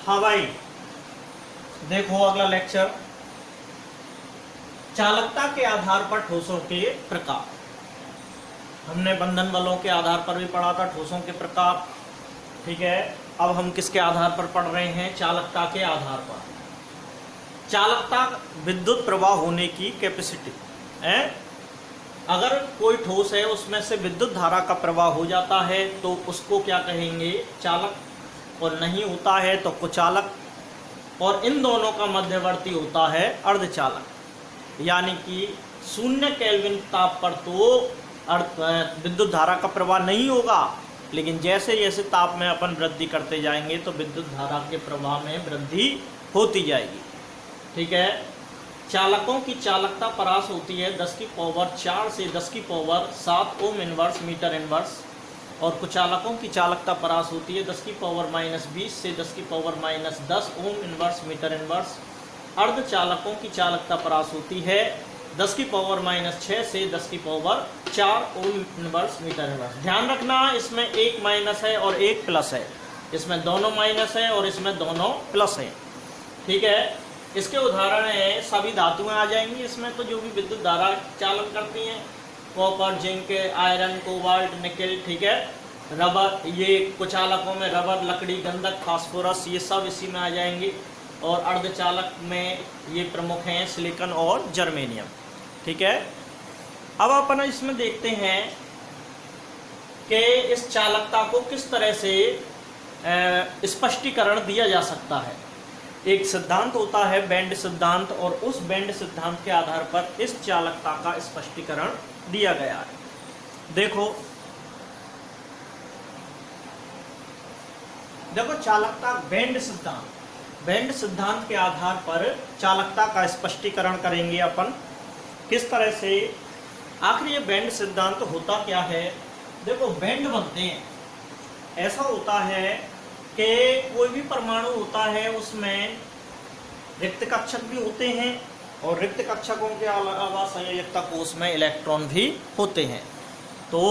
हाँ भाई, देखो अगला लेक्चर, चालकता के आधार पर ठोसों के प्रकार। हमने बंधन बलों के आधार पर भी पढ़ा था ठोसों के प्रकार, ठीक है। अब हम किसके आधार पर पढ़ रहे हैं? चालकता के आधार पर। चालकता विद्युत प्रवाह होने की कैपेसिटी है। अगर कोई ठोस है उसमें से विद्युत धारा का प्रवाह हो जाता है तो उसको क्या कहेंगे? चालक। और नहीं होता है तो कुचालक। और इन दोनों का मध्यवर्ती होता है अर्धचालक। यानी कि 0 केल्विन ताप पर तो विद्युत धारा का प्रवाह नहीं होगा, लेकिन जैसे जैसे ताप में अपन वृद्धि करते जाएंगे तो विद्युत धारा के प्रवाह में वृद्धि होती जाएगी, ठीक है। चालकों की चालकता परास होती है 10⁴ से 10⁻7 ओम इनवर्स मीटर इनवर्स। और कुचालकों की चालकता परास होती है 10⁻20 से 10⁻10 ओम इनवर्स मीटर इनवर्स। अर्धचालकों की चालकता परास होती है 10⁻6 से 10⁻4 ओम इनवर्स मीटर इनवर्स। ध्यान रखना, इसमें एक माइनस है और एक प्लस है, इसमें दोनों माइनस है और इसमें दोनों प्लस है, ठीक है। इसके उदाहरण है, सभी धातुएं आ जाएंगी इसमें, तो जो भी विद्युत धारा चालन करती हैं, copper, zinc, iron, cobalt, nickel, ठीक है। रबर, ये कुचालकों में रबर, लकड़ी, गंधक, फास्फोरस, ये सब इसी में आ जाएंगे। और अर्धचालक में ये प्रमुख हैं सिलिकॉन और जर्मेनियम, ठीक है। अब अपन इसमें देखते हैं कि इस चालकता को किस तरह से स्पष्टीकरण दिया जा सकता है। एक सिद्धांत होता है बैंड सिद्धांत, और उस बैंड सिद्धांत के आधार पर इस चालकता का स्पष्टीकरण दिया गया है। देखो चालकता बैंड सिद्धांत के आधार पर चालकता का स्पष्टीकरण करेंगे अपन किस तरह से। आखिर ये बैंड सिद्धांत होता क्या है? देखो, बैंड बनते हैं, ऐसा होता है कि कोई भी परमाणु होता है उसमें रिक्त कक्षक भी होते हैं, और रिक्त कक्षकों के अलावा संयोजकता कोष में इलेक्ट्रॉन भी होते हैं। तो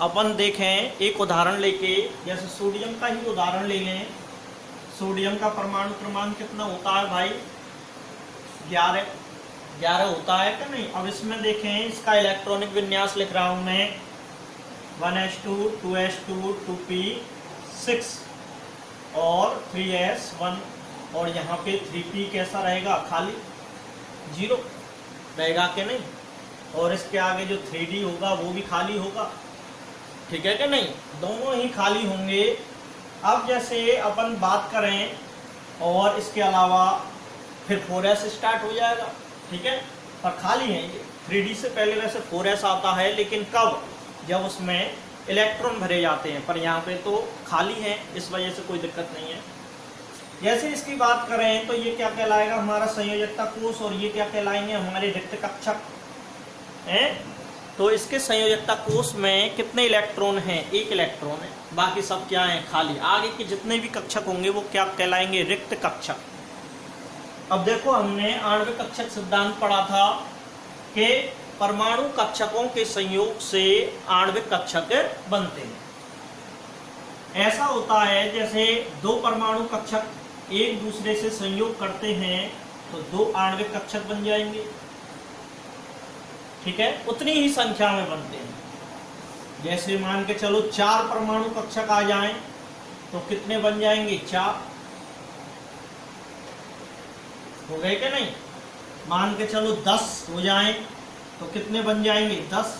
अपन देखें एक उदाहरण लेके, जैसे सोडियम का ही उदाहरण ले लें। सोडियम का परमाणु क्रमांक कितना होता है भाई? 11 होता है कि नहीं? अब इसमें देखें, इसका इलेक्ट्रॉनिक विन्यास लिख रहा हूं मैं, 1s2 2s2 2p6 और 3s1, और यहाँ पे 3p कैसा रहेगा? खाली 0 रहेगा कि नहीं? और इसके आगे जो 3d होगा वो भी खाली होगा, ठीक है कि नहीं? दोनों ही खाली होंगे। अब जैसे अपन बात करें, और इसके अलावा फिर 4s स्टार्ट हो जाएगा, ठीक है, पर खाली है ये। 3d से पहले वैसे 4s आता है, लेकिन कब? जब उसमें इलेक्ट्रॉन भरे जाते हैं, पर यहाँ पे तो खाली है, इस वजह से कोई दिक्कत नहीं है। जैसे इसकी बात करें तो ये क्या कहलाएगा? हमारा संयोजकता कोष, और ये क्या कहलाएंगे? हमारे रिक्त कक्षक हैं। तो इसके संयोजकता कोष में कितने इलेक्ट्रॉन हैं? 1 इलेक्ट्रॉन है, बाकी सब क्या है? खाली। आगे के जितने भी कक्षक होंगे वो क्या कहलाएंगे? रिक्त कक्षक। अब देखो, हमने आणविक कक्षक सिद्धांत पढ़ा था कि परमाणु कक्षकों के संयोग से आणविक कक्षक बनते हैं। ऐसा होता है जैसे 2 परमाणु कक्षक एक दूसरे से संयोग करते हैं तो 2 आणविक कक्षक बन जाएंगे, ठीक है। उतनी ही संख्या में बनते हैं। जैसे मान के चलो 4 परमाणु कक्षक आ जाएं तो कितने बन जाएंगे? 4 हो गए कि नहीं? मान के चलो 10 हो जाएं तो कितने बन जाएंगे? 10।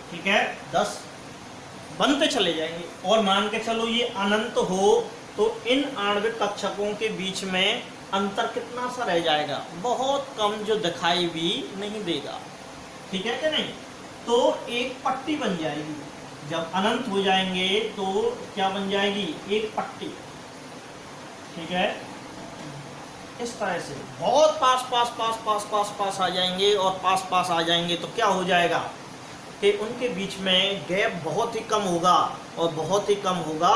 ठीक है, 10 बनते चले जाएंगे। और मान के चलो ये अनंत हो तो इन आणविक कक्षकों के बीच में अंतर कितना सा रह जाएगा? बहुत कम, जो दिखाई भी नहीं देगा, ठीक है कि नहीं? तो एक पट्टी बन जाएगी। जब अनंत हो जाएंगे तो क्या बन जाएगी? एक पट्टी, ठीक है। इस तरह से बहुत पास पास पास पास पास पास आ जाएंगे, और पास पास आ जाएंगे तो क्या हो जाएगा कि उनके बीच में गैप बहुत ही कम होगा, और बहुत ही कम होगा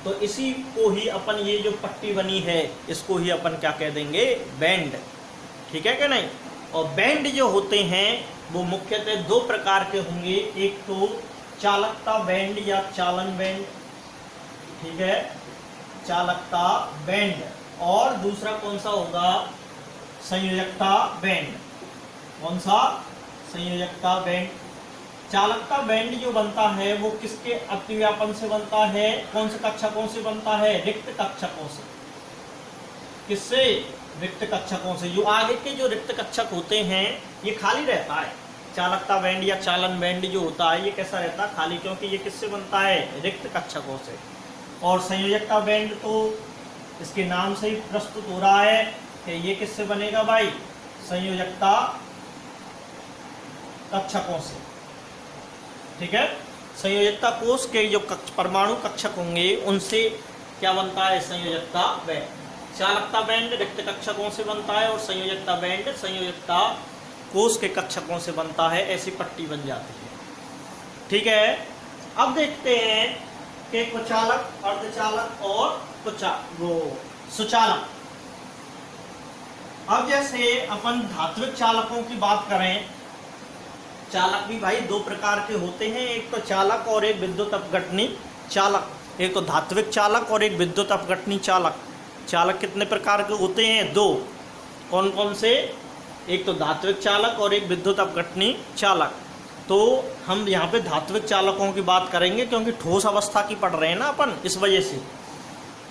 तो इसी को ही अपन, ये जो पट्टी बनी है इसको ही अपन क्या कह देंगे? बैंड, ठीक है कि नहीं। और बैंड जो होते हैं वो मुख्यतः दो प्रकार के होंगे, एक तो चालकता बैंड या चालन बैंड, ठीक है, चालकता बैंड, और दूसरा कौन सा होगा, संयोजकता बैंड। कौन सा, संयोजकता बैंड। चालकता बैंड जो बनता है वो किसके अतिव्यापन से बनता है, कौन से कक्षकों से बनता है, रिक्त कक्षकों से। किससे, रिक्त कक्षकों से। जो आगे के जो रिक्त कक्षक होते हैं ये खाली रहता है। चालकता बैंड या चालन बैंड जो होता है ये कैसा रहता है, खाली, क्योंकि ये किससे बनता है, रिक्त कक्षकों से। और संयोजकता बैंड तो इसके नाम से ही प्रस्तुत हो रहा है कि ये किससे बनेगा भाई, संयोजकता कक्षकों से, ठीक है। संयोजकता कोष के जो परमाणु कक्षक होंगे उनसे क्या बनता है, संयोजकता बैंड। चालकता बैंड रिक्त कक्षकों से बनता है और संयोजकता बैंड संयोजकता कोष के कक्षकों से बनता है। ऐसी पट्टी बन जाती है, ठीक है। अब देखते हैं कि कुचालक, अर्धचालक और सुचालक। अब जैसे अपन धात्विक चालकों की बात करें, चालक भी भाई दो प्रकार के होते हैं, एक तो चालक और एक विद्युत अपघटनी चालक। एक तो धात्विक चालक और एक विद्युत अपघटनी चालक। चालक कितने प्रकार के होते हैं, दो। कौन कौन से, एक तो धात्विक चालक और एक विद्युत अपघटनी चालक। तो हम यहाँ पे धात्विक चालकों की बात करेंगे क्योंकि ठोस अवस्था की पढ़ रहे हैं ना अपन, इस वजह से।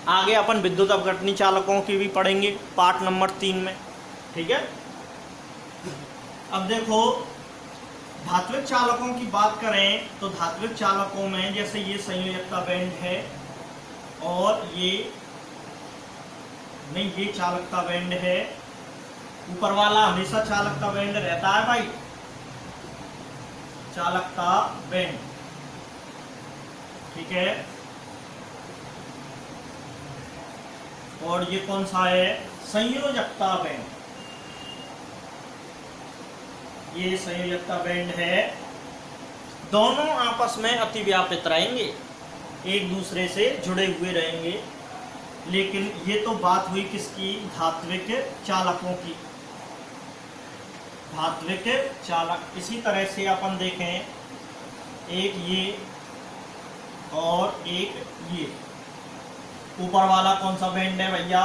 आगे अपन विद्युत अपघटनी चालकों की भी पढ़ेंगे पार्ट नंबर 3 में, ठीक है। अब देखो धात्विक चालकों की बात करें तो धात्विक चालकों में जैसे ये संयोजकता बैंड है और ये नहीं, ये चालकता बैंड है। ऊपर वाला हमेशा चालकता बैंड रहता है भाई, चालकता बैंड, ठीक है। और ये कौन सा है, संयोजकता बैंड। ये संयोजकता बैंड है। दोनों आपस में अतिव्यापित रहेंगे, एक दूसरे से जुड़े हुए रहेंगे। लेकिन ये तो बात हुई किसकी, धात्विक चालकों की, धात्विक चालक। इसी तरह से अपन देखें, एक ये और एक ये। ऊपर वाला कौन सा बैंड है भैया,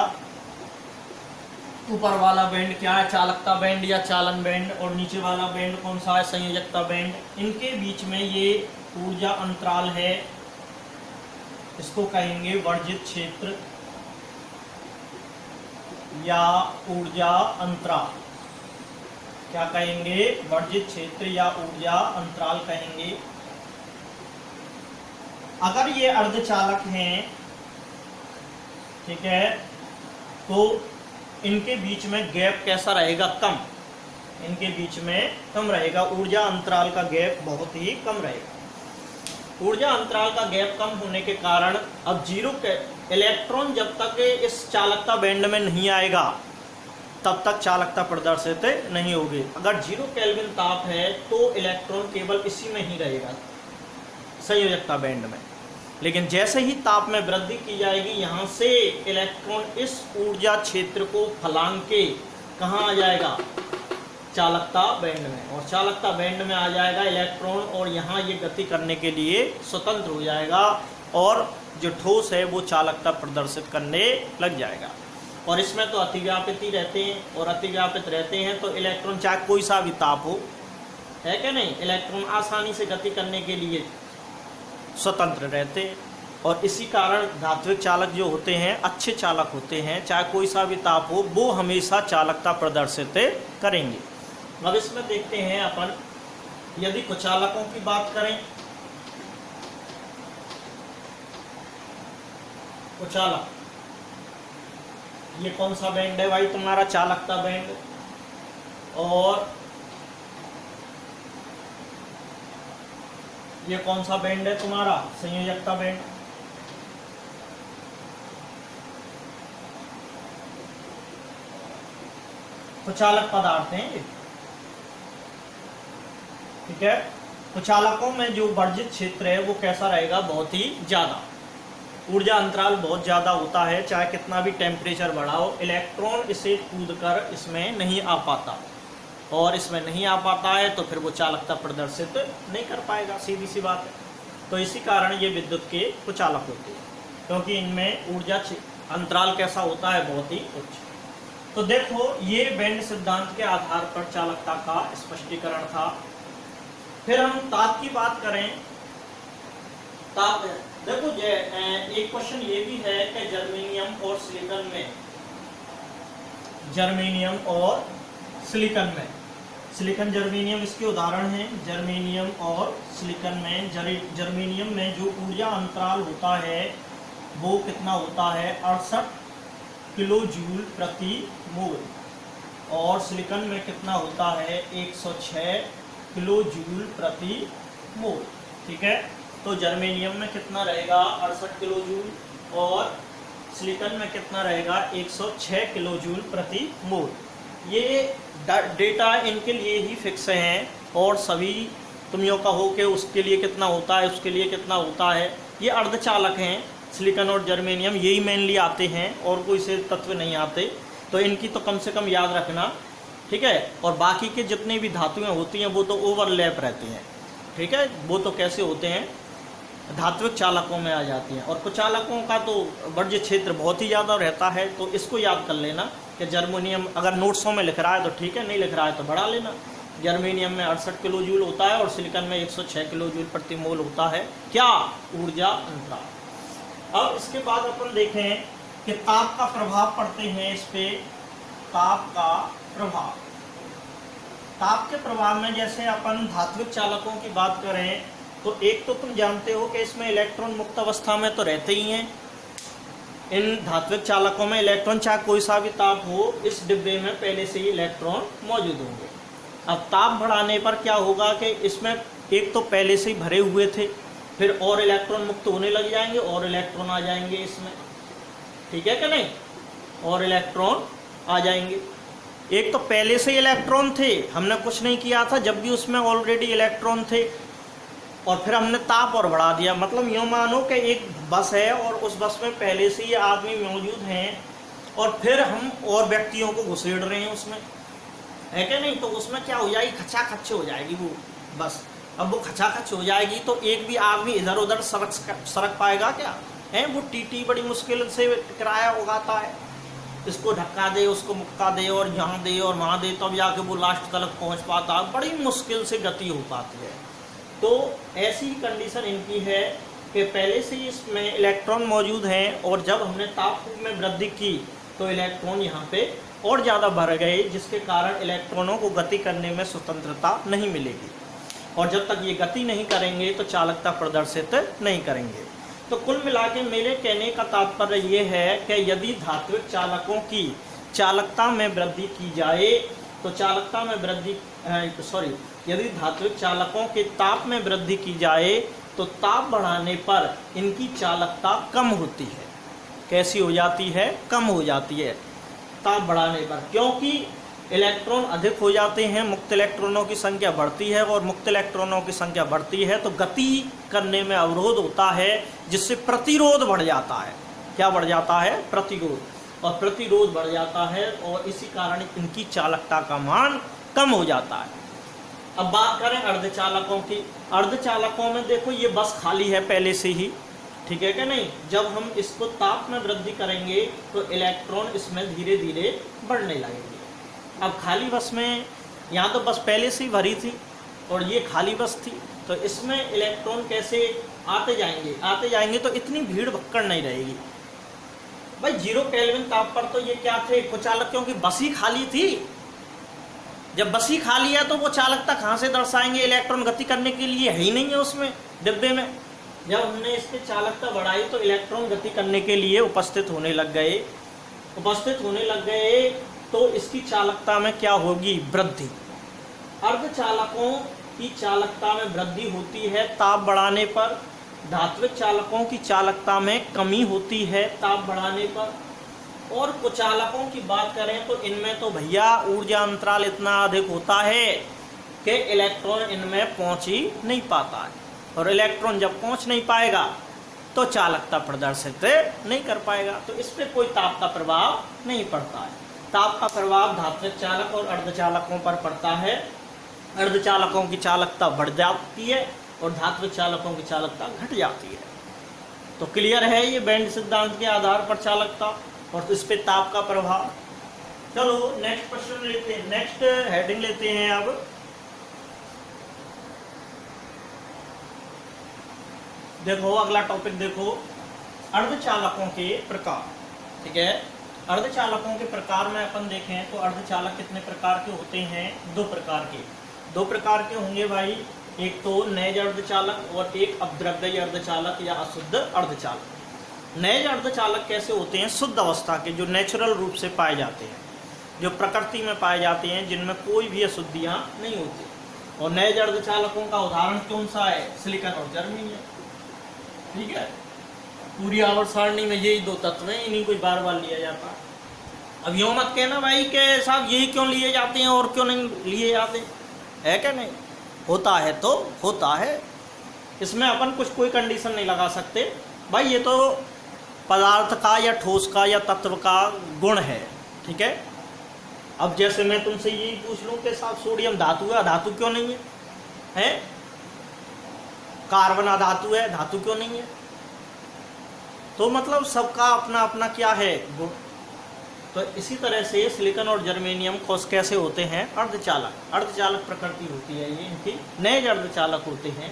ऊपर वाला बैंड क्या है, चालकता बैंड या चालन बैंड। और नीचे वाला बैंड कौन सा है, संयोजकता बैंड। इनके बीच में ये ऊर्जा अंतराल है, इसको कहेंगे वर्जित क्षेत्र या ऊर्जा अंतराल। क्या कहेंगे, वर्जित क्षेत्र या ऊर्जा अंतराल कहेंगे। अगर ये अर्धचालक हैं, ठीक है, तो इनके बीच में गैप कैसा रहेगा, कम। इनके बीच में कम रहेगा, ऊर्जा अंतराल का गैप बहुत ही कम रहेगा। ऊर्जा अंतराल का गैप कम होने के कारण अब जीरो के इलेक्ट्रॉन जब तक इस चालकता बैंड में नहीं आएगा तब तक चालकता प्रदर्शित नहीं होगी। अगर 0 केल्विन ताप है तो इलेक्ट्रॉन केवल इसी में ही रहेगा, संयोजकता बैंड में। लेकिन जैसे ही ताप में वृद्धि की जाएगी, यहाँ से इलेक्ट्रॉन इस ऊर्जा क्षेत्र को फलांग के कहाँ आ जाएगा, चालकता बैंड में। और चालकता बैंड में आ जाएगा इलेक्ट्रॉन और यहाँ ये गति करने के लिए स्वतंत्र हो जाएगा और जो ठोस है वो चालकता प्रदर्शित करने लग जाएगा। और इसमें तो अतिव्यापित ही रहते हैं, और अतिव्यापित रहते हैं तो इलेक्ट्रॉन चाहे कोई सा भी ताप हो, है क्या नहीं, इलेक्ट्रॉन आसानी से गति करने के लिए स्वतंत्र रहते हैं। और इसी कारण धात्विक चालक जो होते हैं अच्छे चालक होते हैं, चाहे कोई सा भी ताप हो वो हमेशा चालकता प्रदर्शित करेंगे। अब इसमें देखते हैं अपन, यदि कुचालकों की बात करें, कुचालक ये कौन सा बैंड है भाई तुम्हारा, चालकता बैंड। और ये कौन सा बैंड है तुम्हारा, संयोजकता बैंड। कुचालक पदार्थ हैं ये, ठीक है। कुचालकों में जो वर्जित क्षेत्र है वो कैसा रहेगा, बहुत ही ज्यादा। ऊर्जा अंतराल बहुत ज़्यादा होता है, चाहे कितना भी टेम्परेचर बढ़ाओ, इलेक्ट्रॉन इसे कूदकर इसमें नहीं आ पाता, और इसमें नहीं आ पाता है तो फिर वो चालकता प्रदर्शित नहीं कर पाएगा, सीधी सी बात है। तो इसी कारण ये विद्युत के कुचालक होते हैं, क्योंकि इनमें ऊर्जा अंतराल कैसा होता है, बहुत ही उच्च। तो देखो ये बेंड सिद्धांत के आधार पर चालकता का स्पष्टीकरण था। फिर हम ताप की बात करें। ताप देखो एक क्वेश्चन ये भी है कि जर्मेनियम और सिलिकॉन में, जर्मेनियम और सिलिकॉन में, सिलिकॉन जर्मेनियम इसके उदाहरण हैं। जर्मेनियम और सिलिकॉन में, जर्मेनियम में जो ऊर्जा अंतराल होता है वो कितना होता है, 68 किलो जूल प्रति मोल, और सिलिकॉन में कितना होता है, 106 किलो जूल प्रति मोल। ठीक है, तो जर्मेनियम में कितना रहेगा, 68 किलो जूल, और सिलिकॉन में कितना रहेगा, 106 किलो जूल प्रति मोल। ये डेटा इनके लिए ही फिक्स हैं, और सभी तुम यो कहो कि उसके लिए कितना होता है, उसके लिए कितना होता है, ये अर्धचालक हैं। सिलिकॉन और जर्मेनियम यही मेनली आते हैं, और कोई से तत्व नहीं आते, तो इनकी तो कम से कम याद रखना। ठीक है, और बाकी के जितनी भी धातुएं होती हैं वो तो ओवरलैप रहती हैं। ठीक है, वो तो कैसे होते हैं, धात्विक चालकों में आ जाती हैं, और कुचालकों का तो वर्ज्य क्षेत्र बहुत ही ज़्यादा रहता है। तो इसको याद कर लेना कि जर्मेनियम अगर नोट्सों में लिख रहा है तो ठीक है, नहीं लिख रहा है तो बढ़ा लेना। जर्मेनियम में 68 किलो जूल होता है, और सिलिकॉन में 106 किलो जूल प्रति मोल होता है क्या, ऊर्जा अंतराल। अब इसके बाद अपन देखें कि ताप का प्रभाव पड़ते हैं इस पे। ताप का प्रभाव, ताप के प्रभाव में जैसे अपन धात्विक चालकों की बात करें तो एक तो तुम जानते हो कि इसमें इलेक्ट्रॉन मुक्त अवस्था में तो रहते ही हैं। इन धात्विक चालकों में इलेक्ट्रॉन, चाहे कोई सा भी ताप हो, इस डिब्बे में पहले से ही इलेक्ट्रॉन मौजूद होंगे। अब ताप बढ़ाने पर क्या होगा कि इसमें एक तो पहले से ही भरे हुए थे, फिर और इलेक्ट्रॉन मुक्त होने लग जाएंगे, और इलेक्ट्रॉन आ जाएंगे इसमें। ठीक है कि नहीं, और इलेक्ट्रॉन आ जाएंगे। एक तो पहले से इलेक्ट्रॉन थे, हमने कुछ नहीं किया था, जब भी उसमें ऑलरेडी इलेक्ट्रॉन थे, और फिर हमने ताप और बढ़ा दिया। मतलब यूँ मानो कि एक बस है और उस बस में पहले से ये आदमी मौजूद हैं, और फिर हम और व्यक्तियों को घुसेड़ रहे हैं उसमें, है कि नहीं। तो उसमें क्या हो जाएगी, खचाखच हो जाएगी वो बस। अब वो खचाखच हो जाएगी तो एक भी आदमी इधर उधर सरक पाएगा क्या है। वो टीटी बड़ी मुश्किल से किराया उगाता है, इसको धक्का दे, उसको मुक्का दे, और यहाँ दे और वहाँ दे, तब जाके वो लास्ट तक पहुँच पाता है। बड़ी मुश्किल से गति हो पाती है। तो ऐसी कंडीशन इनकी है कि पहले से ही इसमें इलेक्ट्रॉन मौजूद हैं, और जब हमने ताप में वृद्धि की तो इलेक्ट्रॉन यहाँ पे और ज़्यादा भर गए, जिसके कारण इलेक्ट्रॉनों को गति करने में स्वतंत्रता नहीं मिलेगी, और जब तक ये गति नहीं करेंगे तो चालकता प्रदर्शित नहीं करेंगे। तो कुल मिला के मेरे कहने का तात्पर्य ये है कि यदि धात्विक चालकों की चालकता में वृद्धि की जाए तो चालकता में वृद्धि यदि धात्विक चालकों के ताप में वृद्धि की जाए तो ताप बढ़ाने पर इनकी चालकता कम होती है। कैसी हो जाती है, कम हो जाती है ताप बढ़ाने पर, क्योंकि इलेक्ट्रॉन अधिक हो जाते हैं, मुक्त इलेक्ट्रॉनों की संख्या बढ़ती है, और मुक्त इलेक्ट्रॉनों की संख्या बढ़ती है तो गति करने में अवरोध होता है, जिससे प्रतिरोध बढ़ जाता है। क्या बढ़ जाता है, प्रतिरोध, और प्रतिरोध बढ़ जाता है, और इसी कारण इनकी चालकता का मान कम हो जाता है। अब बात करें अर्धचालकों की। अर्धचालकों में देखो ये बस खाली है पहले से ही, ठीक है कि नहीं। जब हम इसको ताप में वृद्धि करेंगे तो इलेक्ट्रॉन इसमें धीरे धीरे बढ़ने लगेंगे। अब खाली बस में, यहाँ तो बस पहले से ही भरी थी और ये खाली बस थी, तो इसमें इलेक्ट्रॉन कैसे आते जाएंगे तो इतनी भीड़ भक्कड़ नहीं रहेगी भाई। 0 केल्विन ताप पर तो ये क्या थे, कुचालक, क्योंकि बस ही खाली थी। जब बस ही खाली है तो वो चालकता कहाँ से दर्शाएंगे, इलेक्ट्रॉन गति करने के लिए है ही नहीं है उसमें डिब्बे में। जब हमने इसकी चालकता बढ़ाई तो इलेक्ट्रॉन गति करने के लिए उपस्थित होने लग गए, तो इसकी चालकता में क्या होगी, वृद्धि। अर्धचालकों की चालकता में वृद्धि होती है ताप बढ़ाने पर, धात्विक चालकों की चालकता में कमी होती है ताप बढ़ाने पर। और कुचालकों की बात करें तो इनमें तो भैया ऊर्जा अंतराल इतना अधिक होता है कि इलेक्ट्रॉन इनमें पहुंच ही नहीं पाता है, और इलेक्ट्रॉन जब पहुंच नहीं पाएगा तो चालकता प्रदर्शित नहीं कर पाएगा। तो इस पर कोई ताप का प्रभाव नहीं पड़ता है। ताप का प्रभाव धात्विक चालक और अर्धचालकों पर पड़ता है। अर्धचालकों की चालकता बढ़ जाती है और धात्विक चालकों की चालकता घट जाती है। तो क्लियर है ये बैंड सिद्धांत के आधार पर चालकता और इस पे ताप का प्रभाव। चलो नेक्स्ट क्वेश्चन लेते हैं, नेक्स्ट हेडिंग लेते हैं। अब देखो अगला टॉपिक देखो, अर्धचालकों के प्रकार। ठीक है, अर्धचालकों के प्रकार में अपन देखें तो अर्धचालक कितने प्रकार के होते हैं? दो प्रकार के होंगे भाई। एक तो नैज अर्धचालक और एक अपद्रव्यी अर्धचालक या अशुद्ध अर्धचालक। नैज अर्धचालक कैसे होते हैं? शुद्ध अवस्था के, जो नेचुरल रूप से पाए जाते हैं, जो प्रकृति में पाए जाते हैं, जिनमें कोई भी अशुद्धियां नहीं होती। और नैज अर्धचालकों का उदाहरण कौन सा है? सिलिकॉन और जर्मेनियम। ठीक है, पूरी आवर्त सारणी में यही दो तत्व हैं, इन्हीं को बार बार लिया जाता है। अब यूं मत कहना भाई के साहब यही क्यों लिए जाते हैं और क्यों नहीं लिए जाते, है क्या? नहीं होता है तो होता है, इसमें अपन कुछ कोई कंडीशन नहीं लगा सकते भाई। ये तो पदार्थ का या ठोस का या तत्व का गुण है। ठीक है, अब जैसे मैं तुमसे यही पूछ लूं कि साहब सोडियम धातु है, धातु क्यों नहीं है? है कार्बन अधातु है, धातु क्यों नहीं है? तो मतलब सबका अपना अपना क्या है गुण। तो इसी तरह से सिलिकॉन और जर्मेनियम कैसे होते हैं? अर्धचालक प्रकृति होती है ये इनकी, नैज अर्धचालक होते हैं।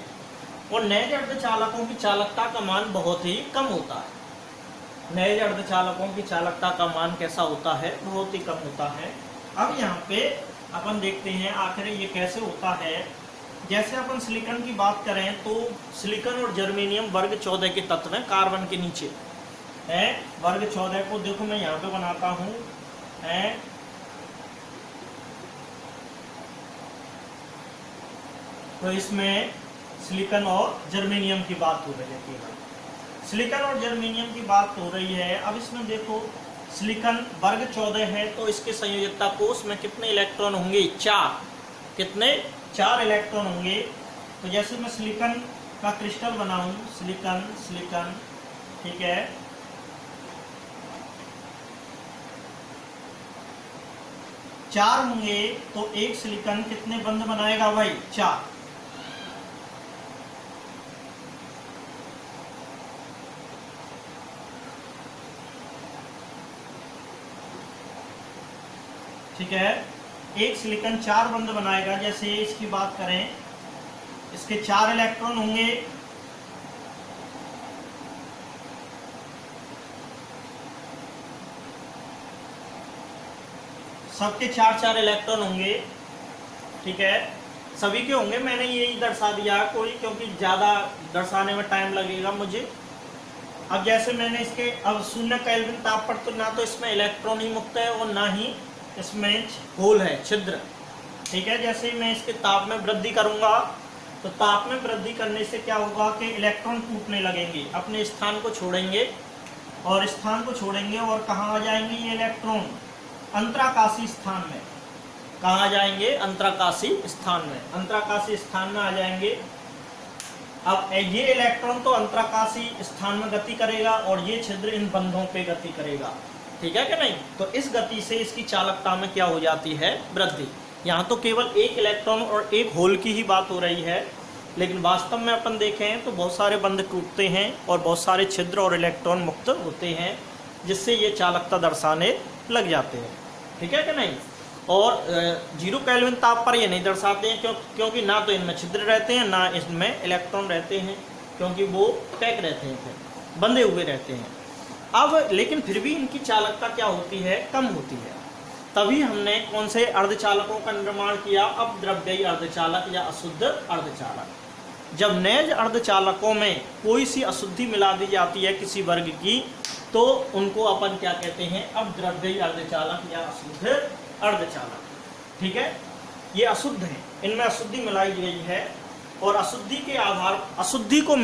और नैज अर्धचालकों की चालकता का मान बहुत ही कम होता है। नैज अर्धचालकों की चालकता का मान कैसा होता है? बहुत ही कम होता है। अब यहाँ पे अपन देखते हैं आखिर ये कैसे होता है। जैसे अपन सिलिकॉन की बात करें तो सिलिकॉन और जर्मेनियम वर्ग 14 के तत्व हैं, कार्बन के नीचे है। वर्ग 14 को देखो मैं यहाँ पे बनाता हूँ है, तो इसमें सिलिकॉन और जर्मेनियम की बात हो रही है। सिलिकॉन और जर्मेनियम की बात हो रही है। अब इसमें देखो सिलिकॉन वर्ग 14 है, तो इसके संयोजकता कोष में कितने इलेक्ट्रॉन होंगे? 4। कितने? 4 इलेक्ट्रॉन होंगे। तो जैसे मैं सिलिकॉन का क्रिस्टल बनाऊं, सिलिकॉन ठीक है, चार होंगे तो एक सिलिकॉन कितने बंध बनाएगा भाई? 4। ठीक है, एक सिलिकॉन 4 बंध बनाएगा। जैसे इसकी बात करें, इसके 4 इलेक्ट्रॉन होंगे। सबके 4 इलेक्ट्रॉन होंगे। ठीक है, सभी के होंगे, मैंने यही दर्शा दिया कोई, क्योंकि ज़्यादा दर्शाने में टाइम लगेगा मुझे। अब जैसे मैंने इसके, अब 0 केल्विन ताप पर तो ना तो इसमें इलेक्ट्रॉन ही मुक्त है और ना ही इसमें होल है, छिद्र। ठीक है, जैसे ही मैं इसके ताप में वृद्धि करूंगा तो ताप में वृद्धि करने से क्या होगा कि इलेक्ट्रॉन टूटने लगेंगे, अपने स्थान को छोड़ेंगे और कहाँ आ जाएंगे ये इलेक्ट्रॉन? अंतराकाशी स्थान में। कहाँ आ जाएंगे? अंतराकाशी स्थान में। अंतराकाशी स्थान में आ जाएंगे। अब ये इलेक्ट्रॉन तो अंतराकाशी स्थान में गति करेगा और ये छिद्र इन बंधों पे गति करेगा। ठीक है कि नहीं? तो इस गति से इसकी चालकता में क्या हो जाती है? वृद्धि। यहाँ तो केवल एक इलेक्ट्रॉन और एक होल की ही बात हो रही है, लेकिन वास्तव में अपन देखें तो बहुत सारे बंध टूटते हैं और बहुत सारे छिद्र और इलेक्ट्रॉन मुक्त होते हैं, जिससे ये चालकता दर्शाने लग जाते हैं। ठीक है कि नहीं? और 0 केल्विन ताप पर ये नहीं दर्शाते हैं, क्योंकि ना तो इनमें छिद्र रहते हैं ना इसमें इलेक्ट्रॉन रहते हैं, क्योंकि वो पैक रहते हैं, फिर बंधे हुए रहते हैं। अब लेकिन फिर भी इनकी चालकता क्या होती है? कम होती है। तभी हमने कौन से अर्धचालकों का निर्माण किया? अपद्रव्यी अर्धचालक या अशुद्ध अर्धचालक। जब नैज अर्धचालकों में कोई सी अशुद्धि मिला दी जाती है किसी वर्ग की, तो उनको अपन क्या कहते हैं? अपद्रव्यी अर्धचालक या अशुद्ध अर्धचालक। ठीक है, ये अशुद्ध है, इनमें अशुद्धि मिलाई गई है और अशुद्धि के आधार, अशुद्धि को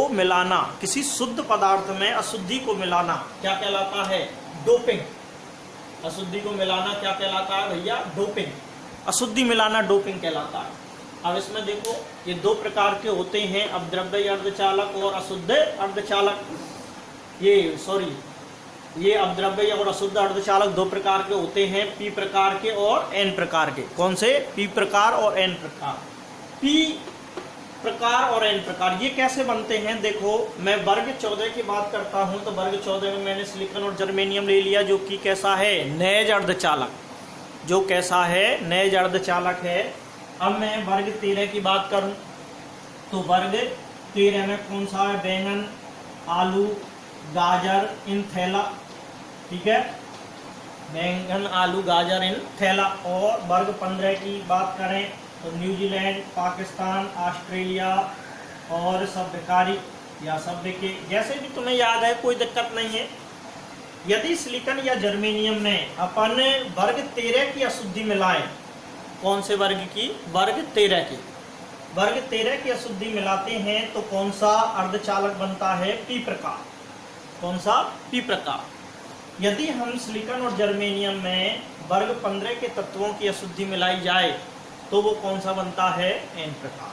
मिलाना किसी शुद्ध पदार्थ में अशुद्धि को मिलाना क्या कहलाता है? डोपिंग। अशुद्धि को मिलाना क्या कहलाता है भैया? डोपिंग। अशुद्धि मिलाना डोपिंग कहलाता है। अब इसमें देखो ये दो प्रकार के होते हैं, अपद्रव्य अर्धचालक और अशुद्ध अर्धचालक। ये अपद्रव्य और अशुद्ध अर्धचालक दो प्रकार के होते हैं, पी प्रकार के और एन प्रकार के। कौन से? पी प्रकार और एन प्रकार। पी प्रकार और एन प्रकार ये कैसे बनते हैं? देखो मैं वर्ग 14 की बात करता हूं तो वर्ग 14 में मैंने सिलिकॉन और जर्मेनियम ले लिया, जो कि कैसा है? नैज अर्धचालक। जो कैसा है? नैज अर्धचालक है। अब मैं वर्ग 13 की बात करूं तो वर्ग 13 में कौन सा है? बैंगन, आलू, गाजर इन थैला। ठीक है, बैंगन, आलू, गाजर इन थैला। और वर्ग 15 की बात करें तो न्यूजीलैंड, पाकिस्तान, ऑस्ट्रेलिया और सभ्यकारी या सभ्य के, जैसे भी तुम्हें याद है, कोई दिक्कत नहीं है। यदि सिलिकॉन या जर्मेनियम में अपन वर्ग 13 की अशुद्धि मिलाएं, कौन से वर्ग की? वर्ग 13 की। वर्ग 13 की अशुद्धि मिलाते हैं तो कौन सा अर्धचालक बनता है? पी प्रकार। कौन सा? पी प्रकार। यदि हम सिलिकॉन और जर्मेनियम में वर्ग 15 के तत्वों की अशुद्धि मिलाई जाए तो वो कौन सा बनता है? एन प्रकार।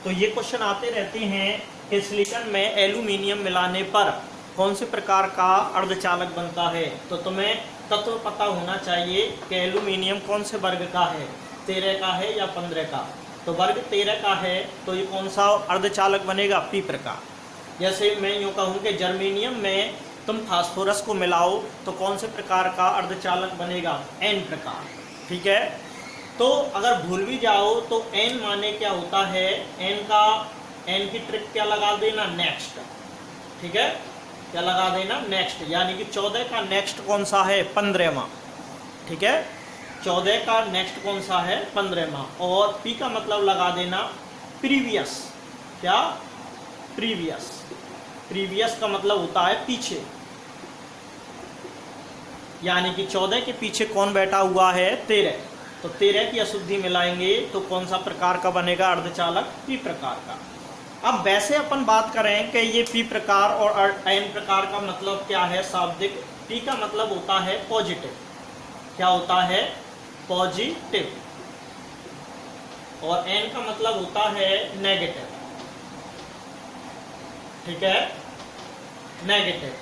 तो ये क्वेश्चन आते रहते हैं कि सिलिकॉन में एल्यूमिनियम मिलाने पर कौन से प्रकार का अर्धचालक बनता है। तो तुम्हें तत्व पता होना चाहिए कि एल्यूमिनियम कौन से वर्ग का है, 13 का है या 15 का। तो वर्ग 13 का है तो ये कौन सा अर्धचालक बनेगा? पी प्रकार। जैसे मैं यूँ कहूँ कि जर्मेनियम में तुम फास्फोरस को मिलाओ तो कौन से प्रकार का अर्धचालक बनेगा? एन प्रकार। ठीक है, तो अगर भूल भी जाओ तो एन माने क्या होता है? एन की ट्रिक क्या लगा देना? नेक्स्ट। ठीक है, क्या लगा देना? नेक्स्ट। यानी कि 14 का नेक्स्ट कौन सा है? 15वां। ठीक है, 14 का नेक्स्ट कौन सा है? 15वां। और पी का मतलब लगा देना प्रीवियस। क्या? प्रीवियस। प्रीवियस का मतलब होता है पीछे, यानी कि 14 के पीछे कौन बैठा हुआ है? 13। तो 13 की अशुद्धि मिलाएंगे तो कौन सा प्रकार का बनेगा अर्धचालक? पी प्रकार का। अब वैसे अपन बात करें कि ये पी प्रकार और एन प्रकार का मतलब क्या है शाब्दिक? पी का मतलब होता है पॉजिटिव। क्या होता है? पॉजिटिव। और एन का मतलब होता है नेगेटिव। ठीक है, नेगेटिव।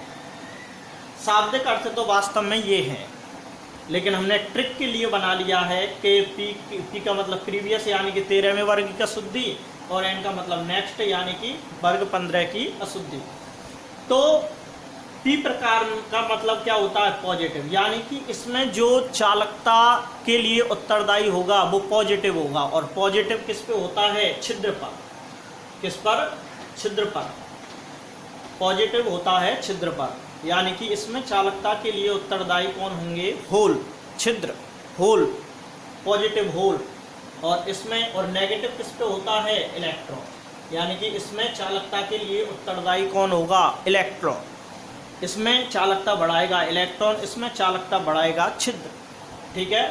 शाब्दिक अर्थ तो वास्तव में ये है, लेकिन हमने ट्रिक के लिए बना लिया है कि पी का मतलब प्रीवियस यानी कि 13वें वर्ग की अशुद्धि, और एन का मतलब नेक्स्ट यानी कि वर्ग 15 की अशुद्धि। तो पी प्रकार का मतलब क्या होता है? पॉजिटिव, यानी कि इसमें जो चालकता के लिए उत्तरदायी होगा वो पॉजिटिव होगा। और पॉजिटिव किस पे होता है? छिद्र पर। किस पर? छिद्र पर। पॉजिटिव होता है छिद्र पर, यानी कि इसमें चालकता के लिए उत्तरदायी कौन होंगे? होल, छिद्र, होल, पॉजिटिव होल। और इसमें और नेगेटिव किस पे होता है? इलेक्ट्रॉन, यानी कि इसमें चालकता के लिए उत्तरदायी कौन होगा? इलेक्ट्रॉन। इसमें चालकता बढ़ाएगा इलेक्ट्रॉन, इसमें चालकता बढ़ाएगा छिद्र। ठीक है,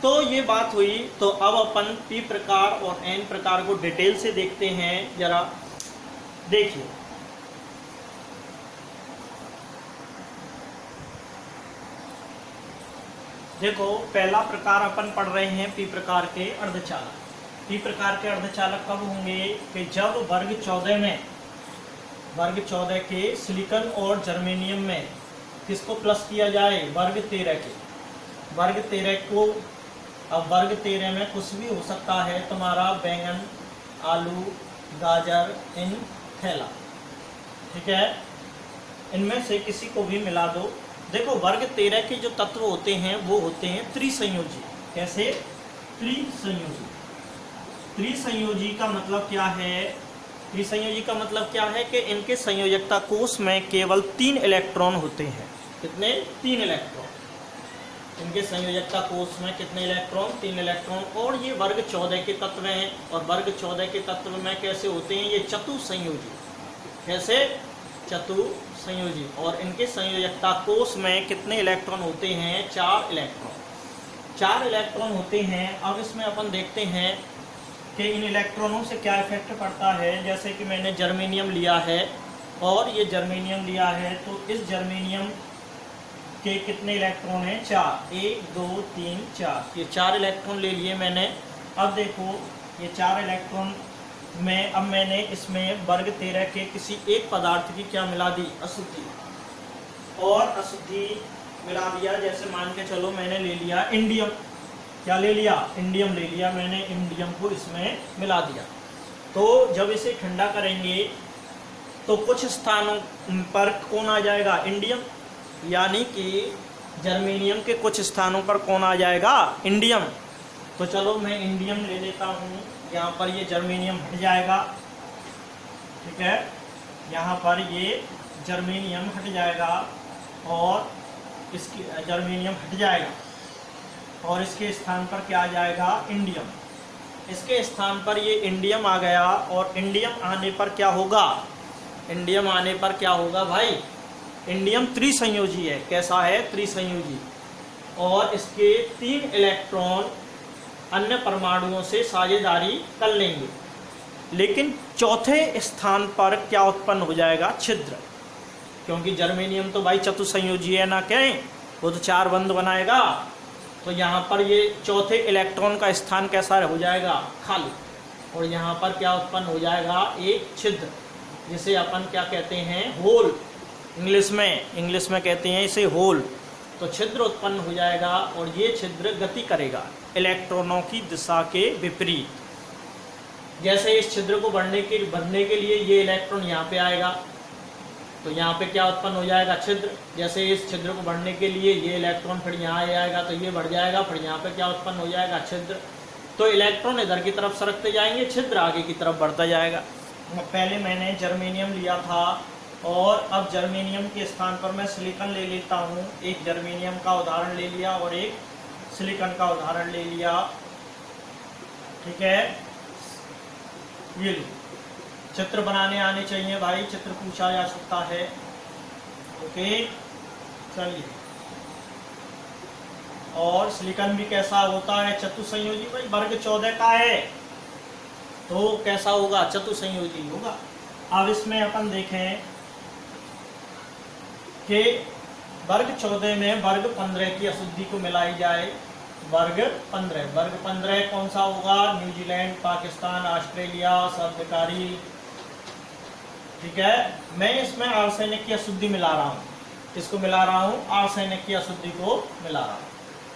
तो ये बात हुई। तो अब अपन पी प्रकार और एन प्रकार को डिटेल से देखते हैं। जरा देखिए, देखो पहला प्रकार अपन पढ़ रहे हैं पी प्रकार के अर्धचालक। पी प्रकार के अर्धचालक कब होंगे? कि जब वर्ग 14 में, वर्ग 14 के सिलिकॉन और जर्मेनियम में किसको प्लस किया जाए? वर्ग 13 के। वर्ग 13 को, अब वर्ग 13 में कुछ भी हो सकता है तुम्हारा, बैंगन, आलू, गाजर इन थैला। ठीक है, इनमें से किसी को भी मिला दो। देखो वर्ग 13 के जो तत्व होते हैं वो होते हैं त्रिसंयोजी। कैसे? त्रिसंयोजी। त्रिसंयोजी का मतलब क्या है? त्रिसंयोजी का मतलब क्या है कि इनके संयोजकता कोष में केवल 3 इलेक्ट्रॉन होते हैं। कितने? 3 इलेक्ट्रॉन। इनके संयोजकता कोष में कितने इलेक्ट्रॉन? 3 इलेक्ट्रॉन। और ये वर्ग 14 के तत्व हैं। और वर्ग 14 के तत्व में कैसे होते हैं? ये चतुसंयोजी। कैसे? चतुसंयोजी। और इनके संयोजकता कोष में कितने इलेक्ट्रॉन होते हैं? 4 इलेक्ट्रॉन। 4 इलेक्ट्रॉन होते हैं। अब इसमें अपन देखते हैं कि इन इलेक्ट्रॉनों से क्या इफेक्ट पड़ता है। जैसे कि मैंने जर्मेनियम लिया है और ये जर्मेनियम लिया है, तो इस जर्मेनियम के कितने इलेक्ट्रॉन हैं? 4। 1 2 3 4। ये 4 इलेक्ट्रॉन ले लिए मैंने। अब देखो ये 4 इलेक्ट्रॉन में अब मैंने इसमें वर्ग 13 के किसी एक पदार्थ की क्या मिला दी, अशुद्धि, और अशुद्धि मिला दिया। जैसे मान के चलो मैंने ले लिया इंडियम, क्या ले लिया, इंडियम ले लिया मैंने, इंडियम को इसमें मिला दिया। तो जब इसे ठंडा करेंगे तो कुछ स्थानों पर कौन आ जाएगा, इंडियम, यानी कि जर्मेनियम के कुछ स्थानों पर कौन आ जाएगा, इंडियम। तो चलो मैं इंडियम ले लेता हूँ, यहाँ पर ये जर्मेनियम हट जाएगा, ठीक है, यहाँ पर ये जर्मेनियम हट जाएगा और इसकी जर्मेनियम हट जाएगा और इसके स्थान पर क्या आ जाएगा, इंडियम। इसके स्थान पर ये इंडियम आ गया और इंडियम आने पर क्या होगा, इंडियम आने पर क्या होगा भाई, इंडियम त्रिसंयोजी है। कैसा है, त्रिसंयोजी, और इसके 3 इलेक्ट्रॉन अन्य परमाणुओं से साझेदारी कर लेंगे, लेकिन चौथे स्थान पर क्या उत्पन्न हो जाएगा, छिद्र, क्योंकि जर्मेनियम तो भाई चतुसंयोजी है ना, कहें वो तो 4 बंध बनाएगा। तो यहाँ पर ये चौथे इलेक्ट्रॉन का स्थान कैसा हो जाएगा, खाली, और यहाँ पर क्या उत्पन्न हो जाएगा, एक छिद्र, जिसे अपन क्या कहते हैं, होल, इंग्लिश में कहते हैं इसे होल। तो छिद्र उत्पन्न हो जाएगा और ये छिद्र गति करेगा इलेक्ट्रॉनों की दिशा के विपरीत। जैसे इस छिद्र को भरने के लिए ये इलेक्ट्रॉन यहाँ पे आएगा, तो यहाँ पे क्या उत्पन्न हो जाएगा, छिद्र। जैसे इस छिद्र को भरने के लिए ये इलेक्ट्रॉन फिर यहाँ आएगा, तो ये बढ़ जाएगा, फिर यहाँ पे क्या उत्पन्न हो जाएगा, छिद्र। तो इलेक्ट्रॉन इधर की तरफ सरकते जाएंगे, छिद्र आगे की तरफ बढ़ता जाएगा। पहले मैंने जर्मेनियम लिया था और अब जर्मेनियम के स्थान पर मैं सिलिकॉन ले लेता हूँ। एक जर्मेनियम का उदाहरण ले लिया और एक सिलिकॉन का उदाहरण ले लिया, ठीक है। ये लो, चित्र बनाने आने चाहिए भाई, चित्र पूछा जा सकता है, ओके, चलिए। और सिलिकॉन भी कैसा होता है, चतुसंयोजी भाई, वर्ग 14 का है, तो कैसा होगा, चतुसंयोजी होगा। अब इसमें अपन देखें कि वर्ग 14 में वर्ग 15 की अशुद्धि को मिलाई जाए, वर्ग 15 कौन सा होगा, न्यूजीलैंड, पाकिस्तान, ऑस्ट्रेलिया, सर्वकारी, ठीक है। मैं इसमें आर्सेनिक की अशुद्धि मिला रहा हूँ, किसको मिला रहा हूँ, आर्सेनिक की अशुद्धि को मिला रहा हूँ।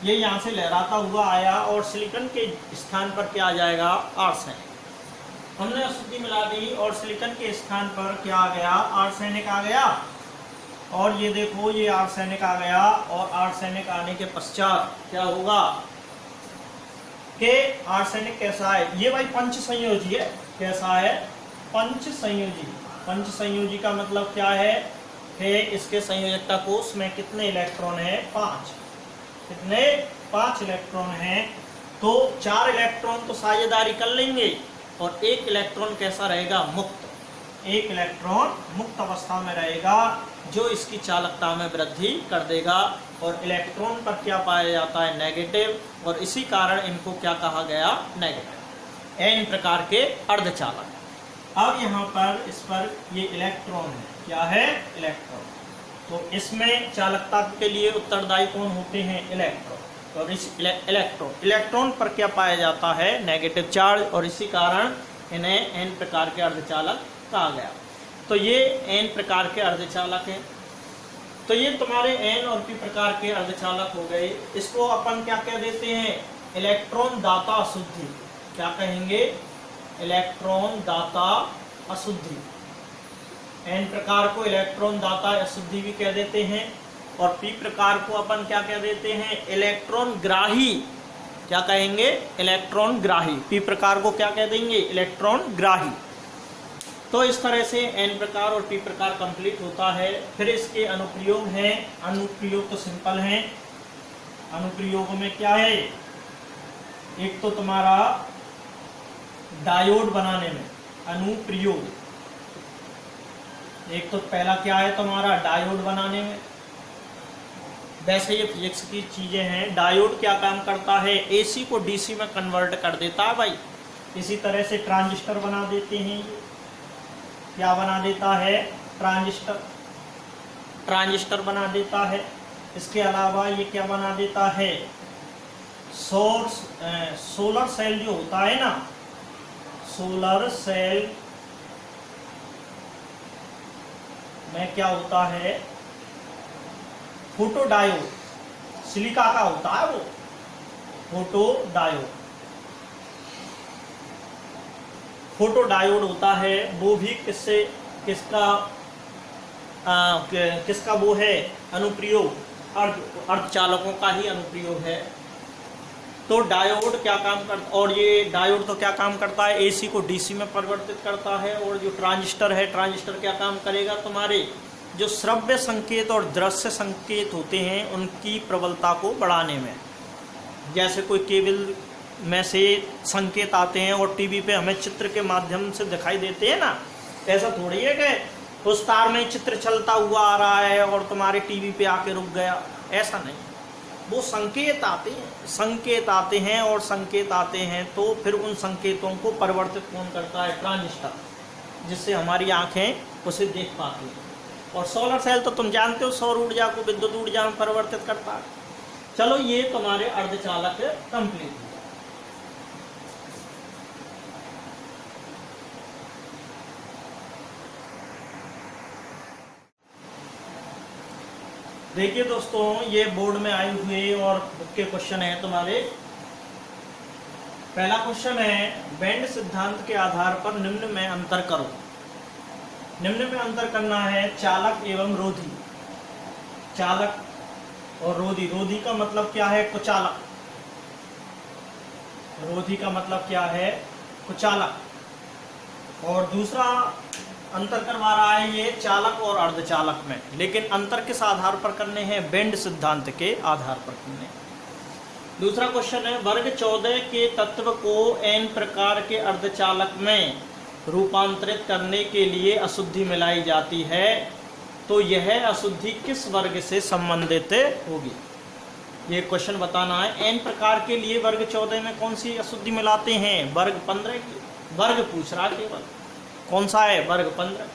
ये यहाँ से लहराता हुआ आया और सिलिकॉन के स्थान पर क्या आ जाएगा, आर्सेनिक। हमने अशुद्धि मिला दी और सिलिकॉन के स्थान पर क्या आ गया, आर्सेनिक आ गया। और ये देखो, ये आर्सेनिक आ गया और आर्सेनिक आने के पश्चात क्या होगा कि आर्सेनिक कैसा है, ये भाई पंच संयोजी है। कैसा है, पंच संयोजी। पंच संयोजी का मतलब क्या है कि इसके संयोजकता कोष में कितने इलेक्ट्रॉन है, 5। कितने, 5 इलेक्ट्रॉन हैं। तो 4 इलेक्ट्रॉन तो साझेदारी कर लेंगे और 1 इलेक्ट्रॉन कैसा रहेगा, मुक्त। 1 इलेक्ट्रॉन मुक्त अवस्था में रहेगा, जो इसकी चालकता में वृद्धि कर देगा और इलेक्ट्रॉन पर क्या पाया जाता है, नेगेटिव, और इसी कारण इनको क्या कहा गया, नेगेटिव। n प्रकार के अर्धचालक। अब यहाँ पर इस पर ये इलेक्ट्रॉन है, क्या है, इलेक्ट्रॉन। तो इसमें चालकता के लिए उत्तरदायी कौन होते हैं, इलेक्ट्रॉन। और इस इलेक्ट्रॉन पर क्या पाया जाता है, नेगेटिव चार्ज, और इसी कारण इन्हें n प्रकार के अर्धचालक कहा गया। तो ये n प्रकार के अर्धचालक हैं। तो ये तुम्हारे n और p प्रकार के अर्धचालक हो गए। इसको अपन क्या कह देते हैं, इलेक्ट्रॉन दाता अशुद्धि। क्या कहेंगे, इलेक्ट्रॉन दाता अशुद्धि। n प्रकार को इलेक्ट्रॉन दाता अशुद्धि भी कह देते हैं और p प्रकार को अपन क्या कह देते हैं, इलेक्ट्रॉन ग्राही। क्या कहेंगे, इलेक्ट्रॉन ग्राही। p प्रकार को क्या कह देंगे, इलेक्ट्रॉन ग्राही। तो इस तरह से n प्रकार और p प्रकार कंप्लीट होता है। फिर इसके अनुप्रयोग हैं। अनुप्रयोग तो सिंपल हैं। अनुप्रयोग में क्या है, एक तो तुम्हारा डायोड बनाने में अनुप्रयोग, एक तो पहला क्या है तुम्हारा, डायोड बनाने में। वैसे ये फिजिक्स की चीजें हैं। डायोड क्या काम करता है, एसी को डीसी में कन्वर्ट कर देता है भाई। इसी तरह से ट्रांजिस्टर बना देते हैं। ये क्या बना देता है, ट्रांजिस्टर बना देता है। इसके अलावा ये क्या बना देता है, सोलर सेल जो होता है ना, सोलर सेल में क्या होता है, फोटोडायोड, सिलिका का होता है वो फोटोडायोड, फोटोडायोड होता है। वो भी किसका वो है अनुप्रयोग, अर्धचालकों का ही अनुप्रयोग है। तो डायोड क्या काम करता, और ये डायोड तो क्या काम करता है, एसी को डीसी में परिवर्तित करता है। और जो ट्रांजिस्टर है, ट्रांजिस्टर क्या काम करेगा, तुम्हारे जो श्रव्य संकेत और दृश्य संकेत होते हैं उनकी प्रबलता को बढ़ाने में। जैसे कोई केबल में से संकेत आते हैं और टीवी पे हमें चित्र के माध्यम से दिखाई देते हैं ना, ऐसा थोड़ी है कि उस तार में चित्र चलता हुआ आ रहा है और तुम्हारे टीवी पे आके रुक गया, ऐसा नहीं। वो संकेत आते हैं और संकेत आते हैं तो फिर उन संकेतों को परिवर्तित कौन करता है, ट्रांजिस्टर, जिससे हमारी आंखें उसे देख पाती हैं। और सोलर सेल तो तुम जानते हो सौर ऊर्जा को विद्युत ऊर्जा में परिवर्तित करता है। चलो ये तुम्हारे अर्धचालक कंप्लीट हुआ। देखिए दोस्तों, ये बोर्ड में आए हुए और बुक के क्वेश्चन है तुम्हारे। पहला क्वेश्चन है, बेंड सिद्धांत के आधार पर निम्न में अंतर करो। निम्न में अंतर करना है चालक एवं रोधी। चालक और रोधी। रोधी का मतलब क्या है, कुचालक। रोधी का मतलब क्या है, कुचालक। और दूसरा अंतर करवा रहा है ये चालक और अर्धचालक में, लेकिन अंतर किस आधार पर करने हैं, बेंड सिद्धांत के आधार पर करने। दूसरा क्वेश्चन है, वर्ग 14 के तत्व को n प्रकार के अर्धचालक में रूपांतरित करने के लिए अशुद्धि मिलाई जाती है, तो यह अशुद्धि किस वर्ग से संबंधित होगी। ये क्वेश्चन बताना है। n प्रकार के लिए वर्ग 14 में कौन सी अशुद्धि मिलाते हैं, वर्ग 15 की। वर्ग पूछ रहा केवल, कौन सा है, वर्ग 15।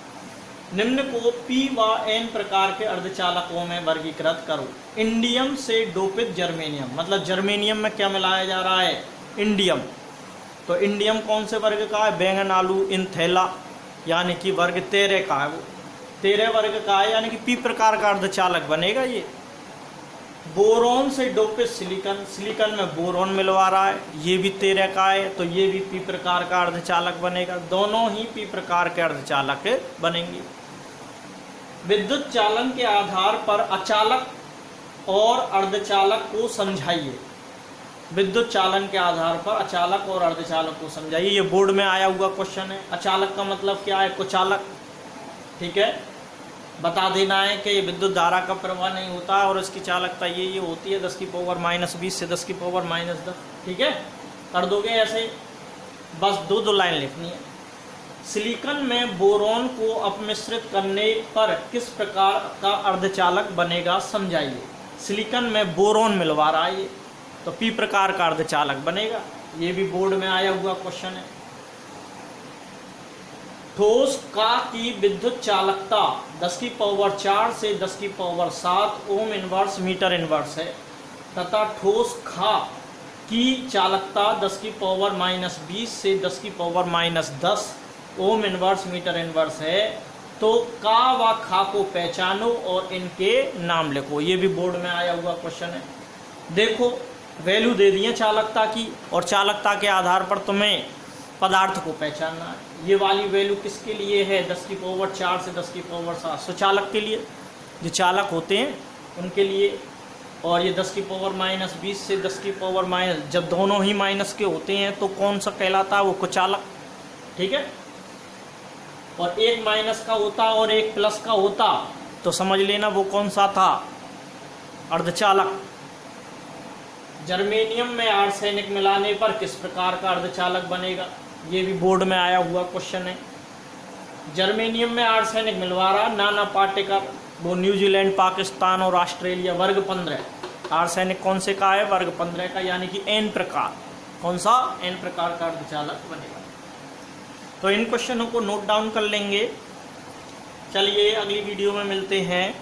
निम्न को p व n प्रकार के अर्धचालकों में वर्गीकृत करो। इंडियम से डोपित जर्मेनियम, मतलब जर्मेनियम में क्या मिलाया जा रहा है, इंडियम। तो इंडियम कौन से वर्ग का है, बैंगन आलू इनथैला, यानी कि वर्ग 13 का है। वो 13 वर्ग का है, यानी कि p प्रकार का अर्धचालक बनेगा ये। बोरोन से डोपित सिलिकन, सिलिकन में बोरोन मिलवा रहा है, ये भी 13 का है, तो ये भी p प्रकार का अर्धचालक बनेगा। दोनों ही p प्रकार के अर्धचालक बनेंगे। विद्युत चालन के आधार पर अचालक और अर्धचालक को समझाइए। विद्युत चालन के आधार पर अचालक और अर्धचालक को समझाइए। ये बोर्ड में आया हुआ क्वेश्चन है। अचालक का मतलब क्या है, कुचालक। ठीक है, बता देना है कि विद्युत धारा का प्रवाह नहीं होता और इसकी चालकता ये होती है 10 की पावर -20 से 10 की पावर -10। ठीक है, कर दोगे ऐसे, बस दो लाइन लिखनी है। सिलिकन में बोरोन को अपमिश्रित करने पर किस प्रकार का अर्धचालक बनेगा, समझाइए। सिलिकन में बोरोन मिलवा रहा है ये, तो p प्रकार का अर्धचालक बनेगा। ये भी बोर्ड में आया हुआ क्वेश्चन है। ठोस का की विद्युत चालकता 10 की पावर 4 से 10 की power 7 ohm inverse metre inverse है, तथा ठोस खा की चालकता 10 की पावर -20 से 10 की power -10 ohm inverse metre inverse है। तो का व खा को पहचानो और इनके नाम लिखो। ये भी बोर्ड में आया हुआ क्वेश्चन है। देखो, वैल्यू दे दी है चालकता की, और चालकता के आधार पर तुम्हें पदार्थ को पहचानना है। ये वाली वैल्यू किसके लिए है, 10 की पावर 4 से 10 की पावर 7 सुचालक के लिए, जो चालक होते हैं उनके लिए। और ये 10 की पावर -20 से 10 की पावर जब दोनों ही माइनस के होते हैं तो कौन सा कहलाता है, वो कुचालक। ठीक है, और एक माइनस का होता और एक प्लस का होता तो समझ लेना वो कौन सा था, अर्धचालक। जर्मेनियम में आर्सेनिक मिलाने पर किस प्रकार का अर्धचालक बनेगा, ये भी बोर्ड में आया हुआ क्वेश्चन है। जर्मेनियम में आर्सेनिक मिलवा रहा नाना पाटेकर, वो न्यूजीलैंड, पाकिस्तान और ऑस्ट्रेलिया, वर्ग 15। आर्सेनिक कौन से का है, वर्ग 15 का, यानी कि n प्रकार। कौन सा, n प्रकार का अर्धचालक बनेगा। तो इन क्वेश्चनों को नोट डाउन कर लेंगे। चलिए अगली वीडियो में मिलते हैं।